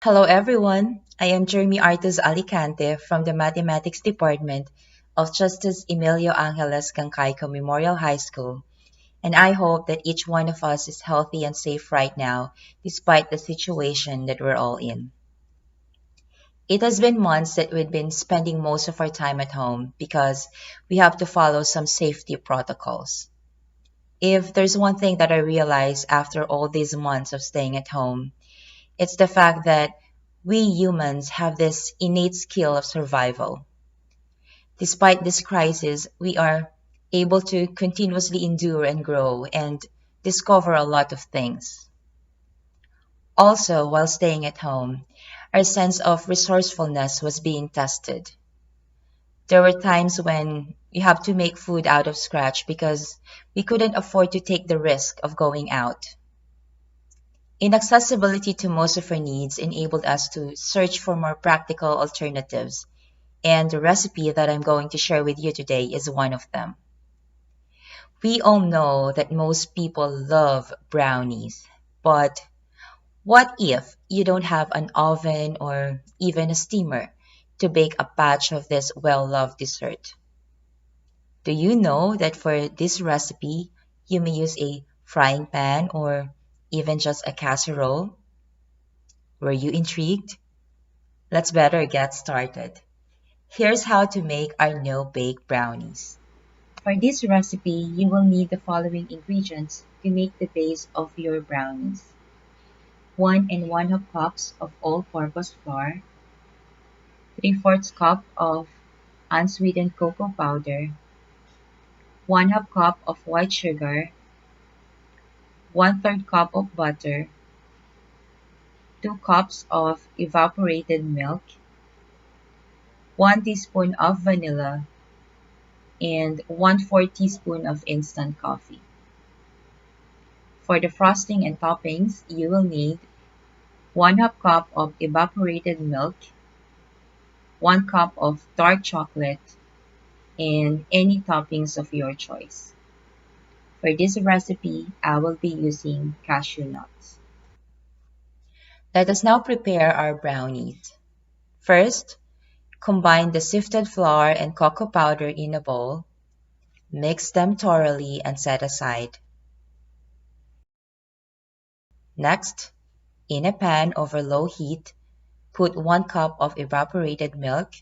Hello everyone, I am Jermie ARTUZ-ALICANTE from the Mathematics Department of Justice Emilio Angeles Cancaico Memorial High School, and I hope that each one of us is healthy and safe right now despite the situation that we're all in. It has been months that we've been spending most of our time at home because we have to follow some safety protocols. If there's one thing that I realized after all these months of staying at home, it's the fact that we humans have this innate skill of survival. Despite this crisis, we are able to continuously endure and grow and discover a lot of things. Also, while staying at home, our sense of resourcefulness was being tested. There were times when we have to make food out of scratch because we couldn't afford to take the risk of going out. Inaccessibility to most of our needs enabled us to search for more practical alternatives, and the recipe that I'm going to share with you today is one of them. We all know that most people love brownies, but what if you don't have an oven or even a steamer to bake a batch of this well-loved dessert? Do you know that for this recipe, you may use a frying pan or even just a casserole? Were you intrigued? Let's better get started. Here's how to make our no-bake brownies. For this recipe, you will need the following ingredients to make the base of your brownies. 1 and 1/2 cups of all-purpose flour, 3/4 cup of unsweetened cocoa powder, 1/2 cup of white sugar, 1/3 cup of butter, 2 cups of evaporated milk, 1 teaspoon of vanilla, and 1/4 teaspoon of instant coffee. For the frosting and toppings, you will need 1/2 cup of evaporated milk, 1 cup of dark chocolate, and any toppings of your choice. For this recipe, I will be using cashew nuts. Let us now prepare our brownies. First, combine the sifted flour and cocoa powder in a bowl. Mix them thoroughly and set aside. Next, in a pan over low heat, put 1 cup of evaporated milk,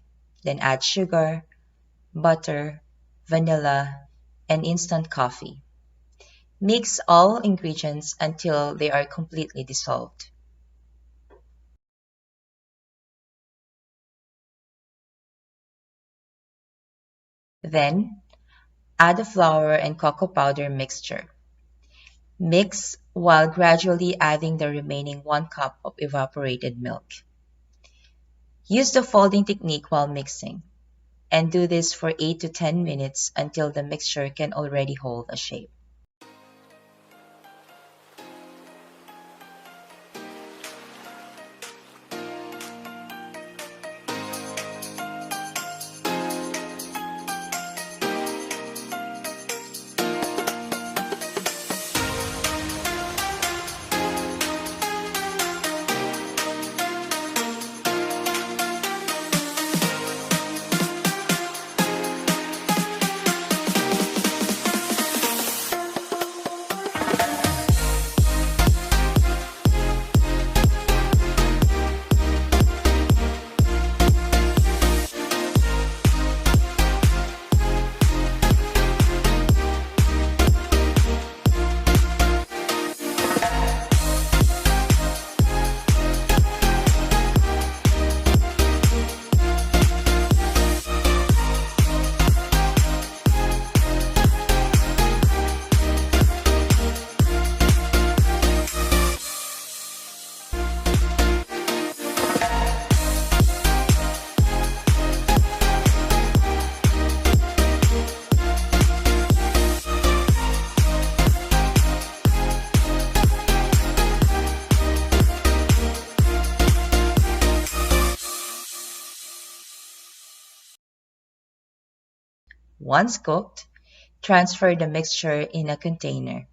then add sugar, butter, vanilla, and instant coffee. Mix all ingredients until they are completely dissolved. Then, add the flour and cocoa powder mixture. Mix while gradually adding the remaining 1 cup of evaporated milk. Use the folding technique while mixing, and do this for 8 to 10 minutes until the mixture can already hold a shape. Once cooked, transfer the mixture in a container.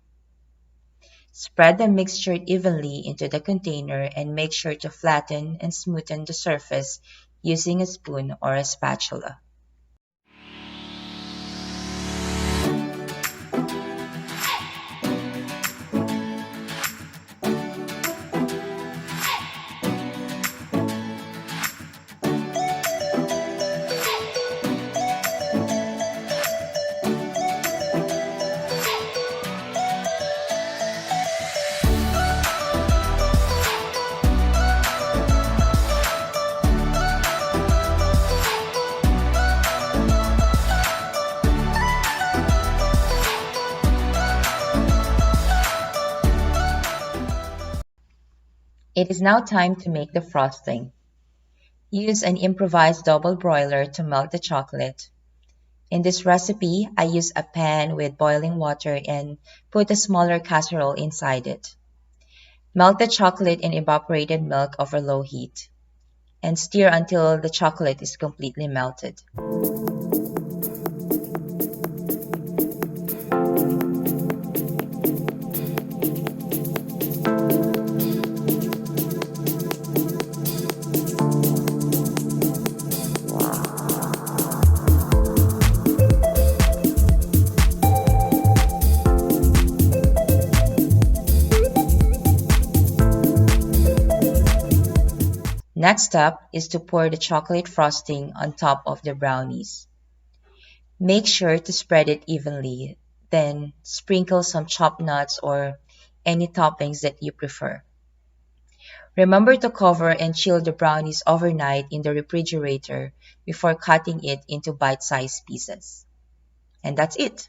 Spread the mixture evenly into the container and make sure to flatten and smoothen the surface using a spoon or a spatula. It is now time to make the frosting. Use an improvised double broiler to melt the chocolate. In this recipe, I use a pan with boiling water and put a smaller casserole inside it. Melt the chocolate in evaporated milk over low heat and stir until the chocolate is completely melted. Next step is to pour the chocolate frosting on top of the brownies. Make sure to spread it evenly, then sprinkle some chopped nuts or any toppings that you prefer. Remember to cover and chill the brownies overnight in the refrigerator before cutting it into bite-sized pieces. And that's it.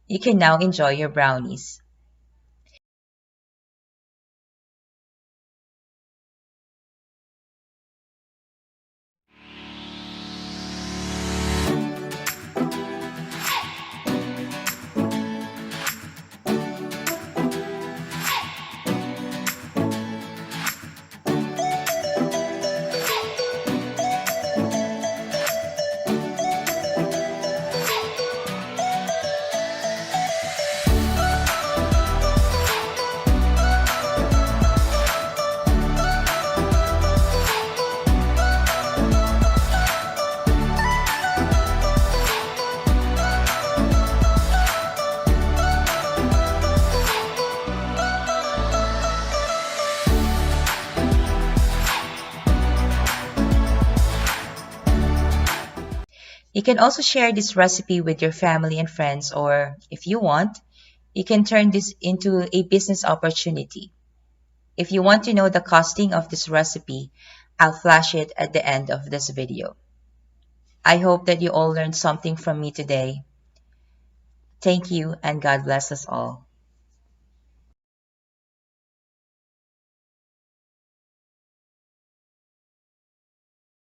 You can now enjoy your brownies. You can also share this recipe with your family and friends, or if you want, you can turn this into a business opportunity. If you want to know the costing of this recipe, I'll flash it at the end of this video. I hope that you all learned something from me today. Thank you and God bless us all.